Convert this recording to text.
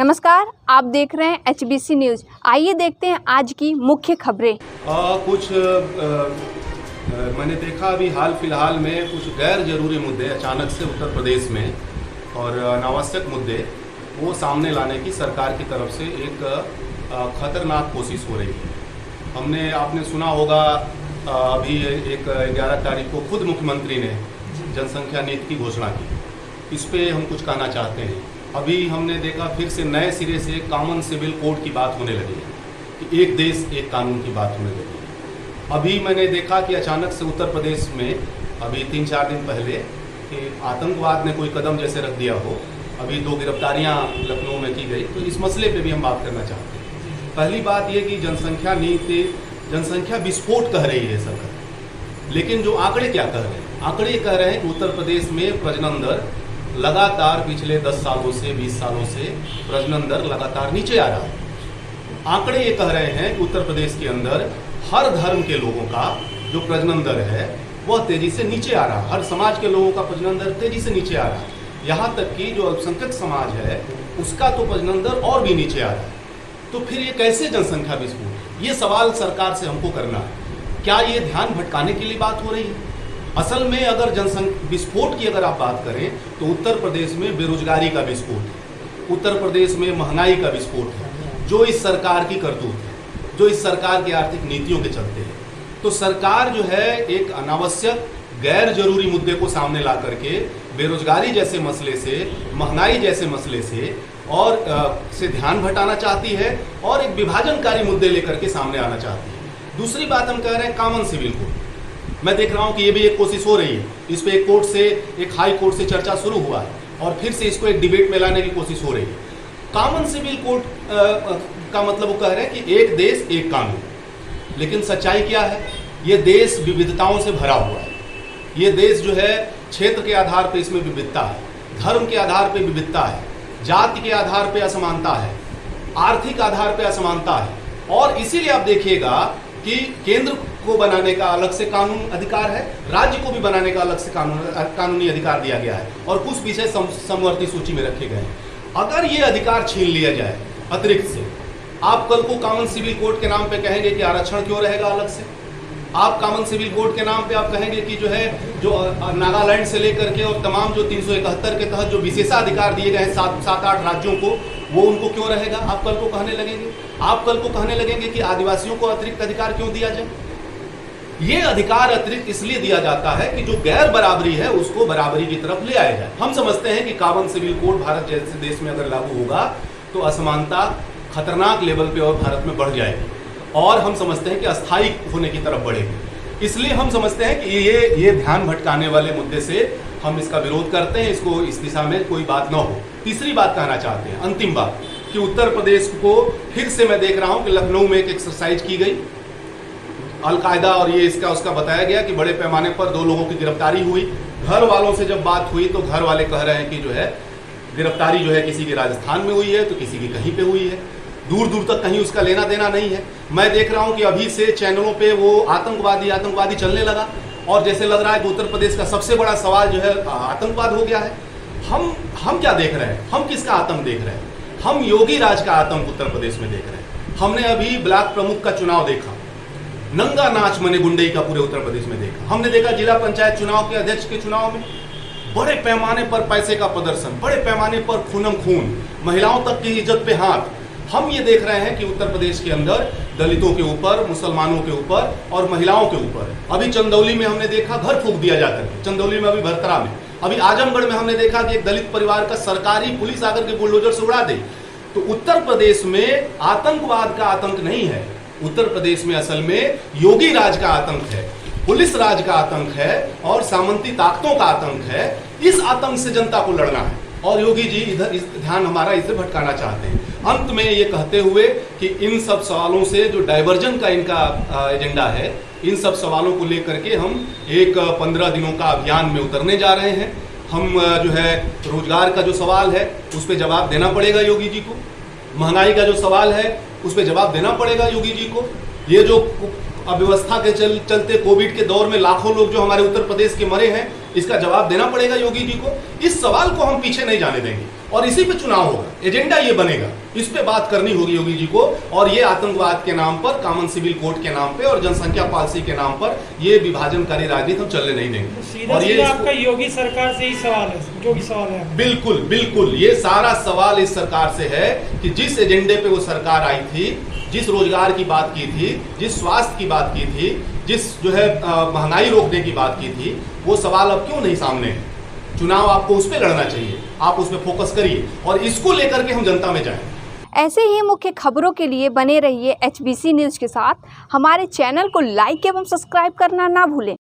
नमस्कार, आप देख रहे हैं HBC न्यूज। आइए देखते हैं आज की मुख्य खबरें। मैंने देखा अभी हाल फिलहाल में कुछ गैर जरूरी मुद्दे अचानक से उत्तर प्रदेश में और अनावश्यक मुद्दे वो सामने लाने की सरकार की तरफ से एक खतरनाक कोशिश हो रही है। आपने सुना होगा अभी एक 11 तारीख को खुद मुख्यमंत्री ने जनसंख्या नीति की घोषणा की। इस पे हम कुछ कहना चाहते हैं। अभी हमने देखा फिर से नए सिरे से कॉमन सिविल कोड की बात होने लगी है कि एक देश एक कानून की बात होने लगी है। अभी मैंने देखा कि अचानक से उत्तर प्रदेश में अभी 3-4 दिन पहले कि आतंकवाद ने कोई कदम जैसे रख दिया हो। अभी 2 गिरफ्तारियां लखनऊ में की गई, तो इस मसले पे भी हम बात करना चाहते हैं। पहली बात ये कि जनसंख्या नीति जनसंख्या विस्फोट कह रही है सरकार, लेकिन जो आंकड़े क्या कह रहे हैं? आंकड़े कह रहे हैं कि उत्तर प्रदेश में प्रजनन दर लगातार पिछले 10 सालों से 20 सालों से प्रजनन दर लगातार नीचे आ रहा है। आंकड़े ये कह रहे हैं कि उत्तर प्रदेश के अंदर हर धर्म के लोगों का जो प्रजनन दर है वह तेजी से नीचे आ रहा है। हर समाज के लोगों का प्रजनन दर तेजी से नीचे आ रहा है। यहाँ तक कि जो अल्पसंख्यक समाज है उसका तो प्रजनन दर और भी नीचे आ रहा है। तो फिर ये कैसे जनसंख्या विस्फोट? ये सवाल सरकार से हमको करना है। क्या ये ध्यान भटकाने के लिए बात हो रही है? असल में अगर जनसंख्या विस्फोट की अगर आप बात करें तो उत्तर प्रदेश में बेरोजगारी का विस्फोट है, उत्तर प्रदेश में महंगाई का विस्फोट है, जो इस सरकार की करतूत है, जो इस सरकार की आर्थिक नीतियों के चलते है। तो सरकार जो है एक अनावश्यक गैर जरूरी मुद्दे को सामने ला करके बेरोजगारी जैसे मसले से, महंगाई जैसे मसले से और से ध्यान भटाना चाहती है और एक विभाजनकारी मुद्दे लेकर के सामने आना चाहती है। दूसरी बात हम कह रहे हैं कॉमन सिविल कोड। मैं देख रहा हूं कि ये भी एक कोशिश हो रही है। इस पे एक हाई कोर्ट से चर्चा शुरू हुआ है और फिर से इसको एक डिबेट में लाने की कोशिश हो रही है। कॉमन सिविल कोड का मतलब वो कह रहे हैं कि एक देश एक कानून, लेकिन सच्चाई क्या है? ये देश विविधताओं से भरा हुआ है। ये देश जो है क्षेत्र के आधार पर इसमें विविधता है, धर्म के आधार पर विविधता है, जाति के आधार पर असमानता है, आर्थिक आधार पर असमानता है। और इसीलिए आप देखिएगा कि केंद्र को बनाने का अलग से कानून अधिकार है, राज्य को भी बनाने का अलग से कानूनी अधिकार दिया गया है और कुछ विषय समवर्ती सूची में रखे गए हैं। अगर ये अधिकार छीन लिया जाए अतिरिक्त से, आप कल को कॉमन सिविल कोड के नाम पे कहेंगे कि आरक्षण क्यों रहेगा अलग से? आप कॉमन सिविल कोड के नाम पे आप कहेंगे कि जो नागालैंड से लेकर के और तमाम जो 371 के तहत जो विशेषाधिकार दिए गए हैं 7-8 राज्यों को, वो उनको क्यों रहेगा? आप कल को कहने लगेंगे। आप कल को कहने लगेंगे कि आदिवासियों को अतिरिक्त अधिकार क्यों दिया जाए? ये अधिकार अतिरिक्त इसलिए दिया जाता है कि जो गैर बराबरी है उसको बराबरी की तरफ ले आया जाए। हम समझते हैं कि कॉमन सिविल कोड भारत जैसे देश में अगर लागू होगा तो असमानता खतरनाक लेवल पे और भारत में बढ़ जाएगी और हम समझते हैं कि अस्थायी होने की तरफ बढ़ेगी। इसलिए हम समझते हैं कि ये ध्यान भटकाने वाले मुद्दे से हम इसका विरोध करते हैं। इसको इस दिशा में कोई बात न हो। तीसरी बात कहना चाहते हैं, अंतिम बात, कि उत्तर प्रदेश को फिर से मैं देख रहा हूं कि लखनऊ में एक एक्सरसाइज की गई अलकायदा और ये इसका उसका बताया गया कि बड़े पैमाने पर 2 लोगों की गिरफ्तारी हुई। घर वालों से जब बात हुई तो घर वाले कह रहे हैं कि जो है गिरफ्तारी जो है किसी की राजस्थान में हुई है तो किसी की कहीं पे हुई है, दूर दूर तक कहीं उसका लेना देना नहीं है। मैं देख रहा हूं कि अभी से चैनलों पे वो आतंकवादी चलने लगा और जैसे लग रहा है कि उत्तर प्रदेश का सबसे बड़ा सवाल जो है आतंकवाद हो गया है। हम क्या देख रहे हैं? हम किसका आतंक देख रहे हैं? हम योगी राज का आतंक उत्तर प्रदेश में देख रहे हैं। हमने अभी ब्लॉक प्रमुख का चुनाव देखा, नंगा नाच मने गुंडई का पूरे उत्तर प्रदेश में देखा। हमने देखा जिला पंचायत चुनाव के अध्यक्ष के चुनाव में बड़े पैमाने पर पैसे का प्रदर्शन, बड़े पैमाने पर खूनम खून, महिलाओं तक की इज्जत पे हाथ। हम ये देख रहे हैं कि उत्तर प्रदेश के अंदर दलितों के ऊपर, मुसलमानों के ऊपर और महिलाओं के ऊपर, अभी चंदौली में हमने देखा घर फूंक दिया जाकर के, चंदौली में, अभी भरतरा में, अभी आजमगढ़ में हमने देखा कि एक दलित परिवार का सरकारी पुलिस आकर के बुलडोजर से उड़ा दे। तो उत्तर प्रदेश में आतंकवाद का आतंक नहीं है, उत्तर प्रदेश में असल में योगी राज का आतंक है, पुलिस राज का आतंक है और सामंती ताकतों का आतंक है। इस आतंक से जनता को लड़ना है और योगी जी इधर ध्यान हमारा इसे भटकाना चाहते हैं। अंत में ये कहते हुए कि इन सब सवालों से जो डाइवर्जन का इनका एजेंडा है, इन सब सवालों को लेकर के हम एक 15 दिनों का अभियान में उतरने जा रहे हैं। हम जो है रोजगार का जो सवाल है उस पर जवाब देना पड़ेगा योगी जी को, महंगाई का जो सवाल है उस पर जवाब देना पड़ेगा योगी जी को, ये जो अव्यवस्था के चलते कोविड के दौर में लाखों लोग जो हमारे उत्तर प्रदेश के मरे हैं, इसका जवाब देना पड़ेगा योगी जी को। इस सवाल को हम पीछे नहीं जाने देंगे। और इसी पे चुनाव होगा, एजेंडा ये बनेगा, इस पे बात करनी होगी योगी जी को। और ये आतंकवाद के नाम पर, कॉमन सिविल कोड के नाम पे और जनसंख्या पॉलिसी के नाम पर ये विभाजनकारी राजनीति हम चलने नहीं देंगे। सीधा और ये सीधा आपका योगी सरकार से ही सवाल है, जो भी सवाल है। बिल्कुल बिल्कुल, ये सारा सवाल इस सरकार से है कि जिस एजेंडे पे वो सरकार आई थी, जिस रोजगार की बात की थी, जिस स्वास्थ्य की बात की थी, जिस जो है महंगाई रोकने की बात की थी, वो सवाल अब क्यों नहीं सामने है? चुनाव आपको उस पर लड़ना चाहिए, आप उस पर फोकस करिए और इसको लेकर के हम जनता में जाएं। ऐसे ही मुख्य खबरों के लिए बने रहिए HBC न्यूज़ के साथ। हमारे चैनल को लाइक एवं सब्सक्राइब करना ना भूलें।